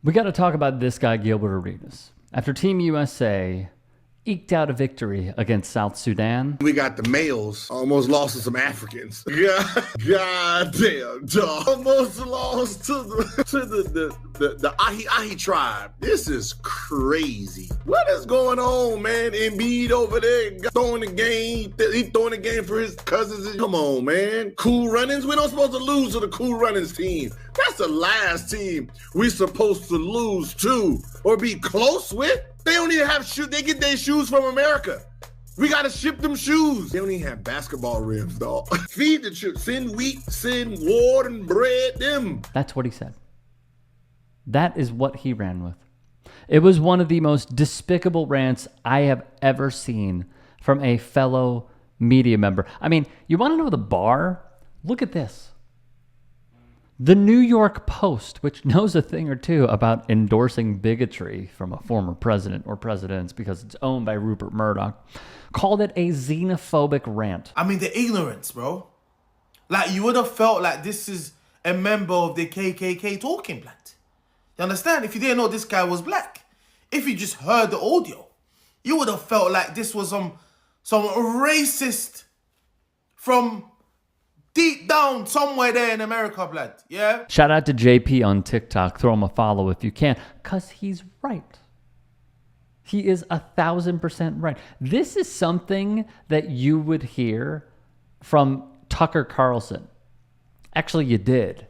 We got to talk about this guy, Gilbert Arenas. After Team USA eked out a victory against South Sudan. We got the males almost lost to some Africans. God damn, dog. Almost lost to the Ahi tribe. This is crazy. What is going on, man? Embiid over there throwing the game. He throwing the game for his cousins. Come on, man. Cool Runnings. We don't supposed to lose to the Cool Runnings team. That's the last team we supposed to lose to or be close with. They don't even have shoes. They get their shoes from America. We got to ship them shoes. They don't even have basketball rims, dog. Feed the children. Send wheat, send water and bread them. That's what he said. That is what he ran with. It was one of the most despicable rants I have ever seen from a fellow media member. I mean, you want to know the bar? Look at this. The New York Post, which knows a thing or two about endorsing bigotry from a former president or presidents because it's owned by Rupert Murdoch, called it a xenophobic rant. I mean, the ignorance, bro. Like, you would have felt like this is a member of the KKK talking, blood. You understand? If you didn't know this guy was black, if you just heard the audio, you would have felt like this was some racist from deep down somewhere there in America, blood. Yeah? Shout out to JP on TikTok. Throw him a follow if you can, because he's right. He is 1,000% right. This is something that you would hear from Tucker Carlson. Actually, you did.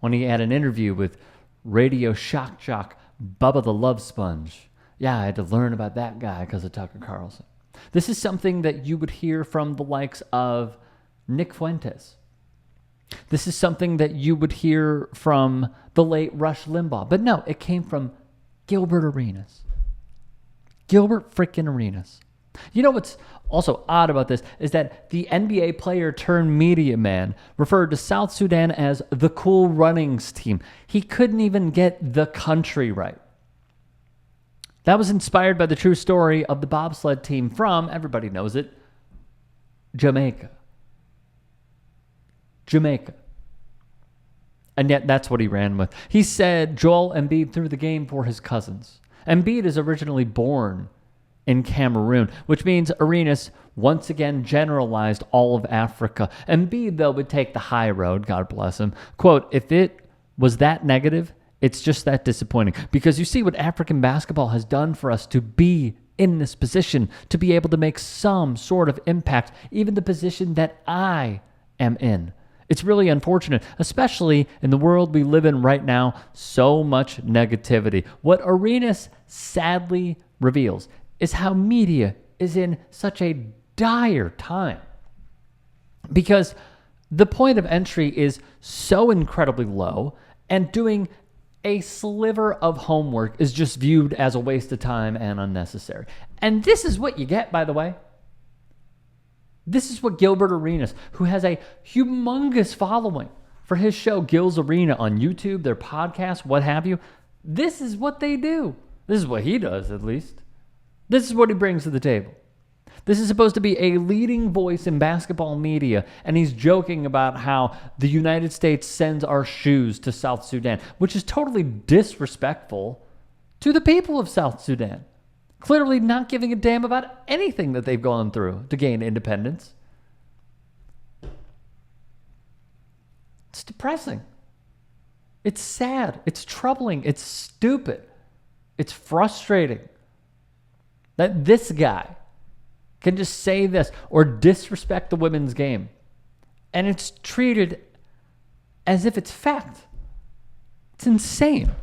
When he had an interview with Radio Shock Jock Bubba the Love Sponge. Yeah, I had to learn about that guy because of Tucker Carlson. This is something that you would hear from the likes of Nick Fuentes. This is something that you would hear from the late Rush Limbaugh. But no, it came from Gilbert Arenas. Gilbert freaking Arenas. You know what's also odd about this is that the NBA player turned media man referred to South Sudan as the Cool Runnings team. He couldn't even get the country right. That was inspired by the true story of the bobsled team from, everybody knows it, Jamaica. And yet that's what he ran with. He said Joel Embiid threw the game for his cousins. Embiid is originally born in Cameroon, which means Arenas once again generalized all of Africa. Embiid, though, would take the high road, God bless him. Quote, if it was that negative, it's just that disappointing. Because you see what African basketball has done for us to be in this position, to be able to make some sort of impact, even the position that I am in. It's really unfortunate, especially in the world we live in right now, so much negativity. What Arenas sadly reveals is how media is in such a dire time. Because the point of entry is so incredibly low, and doing a sliver of homework is just viewed as a waste of time and unnecessary. And this is what you get, by the way. This is what Gilbert Arenas, who has a humongous following for his show Gil's Arena on YouTube, their podcast, what have you. This is what they do. This is what he does, at least. This is what he brings to the table. This is supposed to be a leading voice in basketball media, and he's joking about how the United States sends our shoes to South Sudan, which is totally disrespectful to the people of South Sudan. Clearly not giving a damn about anything that they've gone through to gain independence. It's depressing. It's sad. It's troubling. It's stupid. It's frustrating that this guy can just say this or disrespect the women's game. And it's treated as if it's fact. It's insane.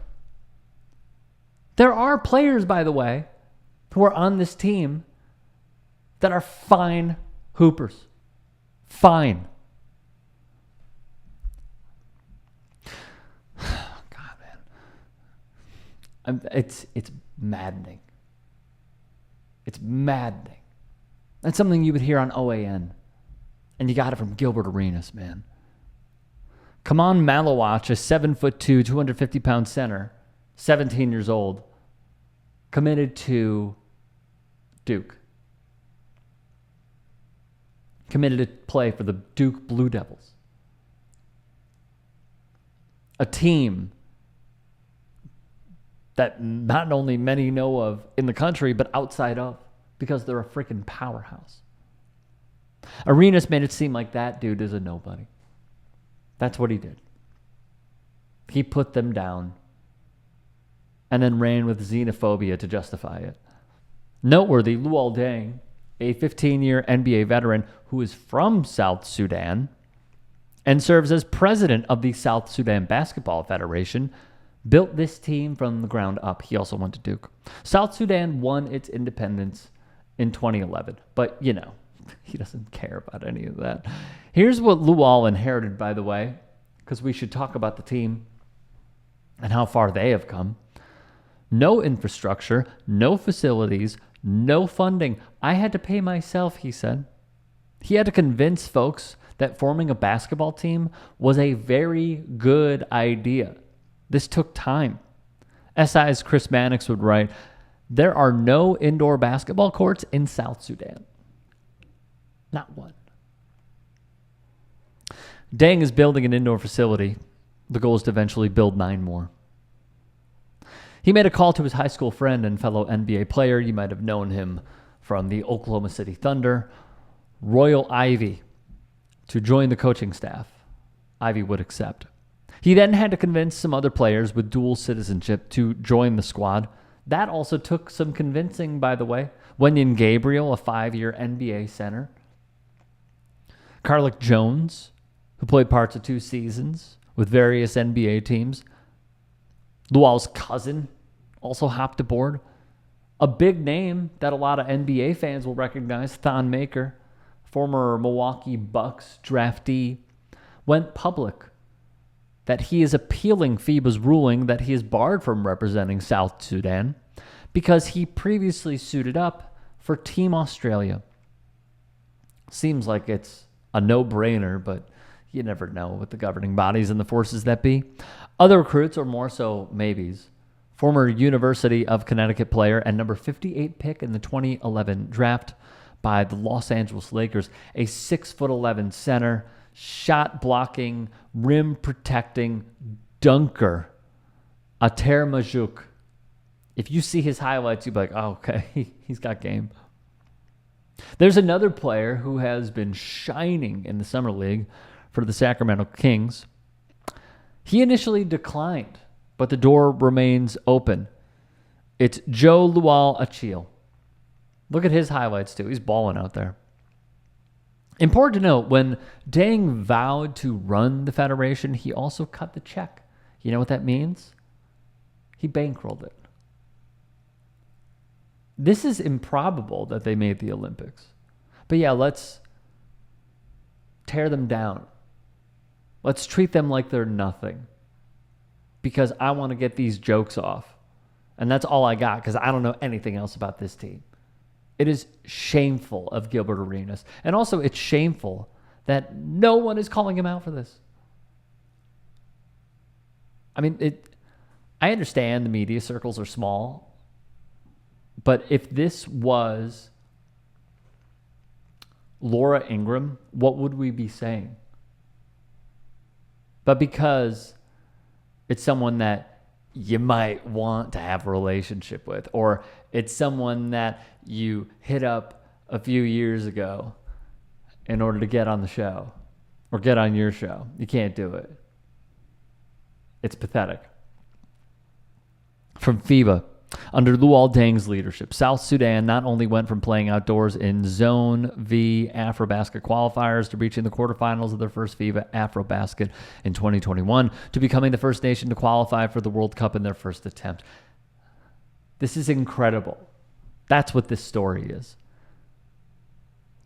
There are players, by the way, who are on this team that are fine hoopers. Fine. God, man. It's maddening. It's maddening. That's something you would hear on OAN. And you got it from Gilbert Arenas, man. Kaman Malawach, a 7'2", 250-pound center, 17 years old, committed to Duke. Committed to play for the Duke Blue Devils. A team that not only many know of in the country, but outside of, because they're a freaking powerhouse. Arenas made it seem like that dude is a nobody. That's what he did. He put them down and then ran with xenophobia to justify it. Noteworthy, Luol Deng, a 15-year NBA veteran who is from South Sudan and serves as president of the South Sudan Basketball Federation, built this team from the ground up. He also went to Duke. South Sudan won its independence in 2011, but he doesn't care about any of that. Here's what Luol inherited, by the way, because we should talk about the team and how far they have come. No infrastructure, no facilities, no funding. I had to pay myself, he said. He had to convince folks that forming a basketball team was a very good idea. This took time. SI's Chris Mannix would write, there are no indoor basketball courts in South Sudan. Not one. Deng is building an indoor facility. The goal is to eventually build 9 more. He made a call to his high school friend and fellow NBA player. You might have known him from the Oklahoma City Thunder, Royal Ivey, to join the coaching staff. Ivey would accept. He then had to convince some other players with dual citizenship to join the squad. That also took some convincing, by the way. Wenyen Gabriel, a 5-year NBA center. Carlick Jones, who played parts of 2 seasons with various NBA teams. Luol's cousin also hopped aboard. A big name that a lot of NBA fans will recognize, Thon Maker, former Milwaukee Bucks draftee, went public that he is appealing FIBA's ruling that he is barred from representing South Sudan because he previously suited up for Team Australia. Seems like it's a no-brainer, but you never know with the governing bodies and the forces that be. Other recruits, or more so maybes, former University of Connecticut player and number 58 pick in the 2011 draft by the Los Angeles Lakers, a 6'11" center, shot blocking, rim protecting dunker, Ater Majuk. If you see his highlights, you'd be like, oh, okay, he's got game. There's another player who has been shining in the Summer League for the Sacramento Kings. He initially declined, but the door remains open. It's Joe Luol Achille. Look at his highlights, too. He's balling out there. Important to note, when Deng vowed to run the federation, he also cut the check. You know what that means? He bankrolled it. This is improbable that they made the Olympics. But yeah, let's tear them down. Let's treat them like they're nothing. Because I want to get these jokes off. And that's all I got, because I don't know anything else about this team. It is shameful of Gilbert Arenas. And also, it's shameful that no one is calling him out for this. I mean, I understand the media circles are small, but if this was Laura Ingraham, what would we be saying? But because it's someone that you might want to have a relationship with, or it's someone that you hit up a few years ago in order to get on the show or get on your show. You can't do it. It's pathetic. From FIBA, under Luol Deng's leadership, South Sudan not only went from playing outdoors in Zone V Afrobasket qualifiers to reaching the quarterfinals of their first FIBA Afrobasket in 2021 to becoming the first nation to qualify for the World Cup in their first attempt. This is incredible. That's what this story is.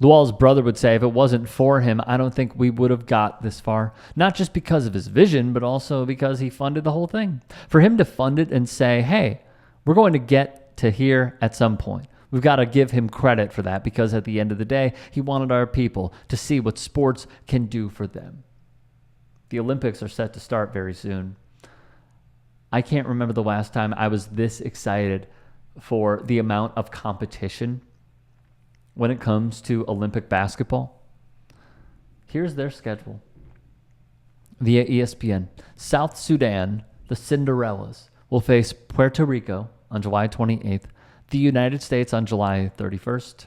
Luol's brother would say, if it wasn't for him, I don't think we would have got this far. Not just because of his vision, but also because he funded the whole thing. For him to fund it and say, hey, we're going to get to here at some point. We've got to give him credit for that, because at the end of the day, he wanted our people to see what sports can do for them. The Olympics are set to start very soon. I can't remember the last time I was this excited for the amount of competition when it comes to Olympic basketball. Here's their schedule via ESPN. South Sudan, the Cinderellas, will face Puerto Rico on July 28th, the United States on July 31st,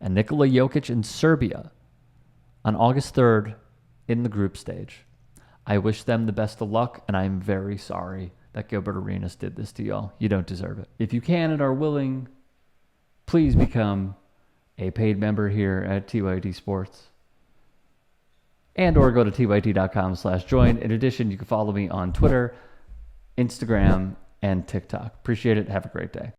and Nikola Jokic in Serbia on August 3rd in the group stage. I wish them the best of luck, and I'm very sorry that Gilbert Arenas did this to y'all. You don't deserve it. If you can and are willing, please become a paid member here at TYT Sports. And or go to tyt.com/join. In addition, you can follow me on Twitter, Instagram, and TikTok. Appreciate it. Have a great day.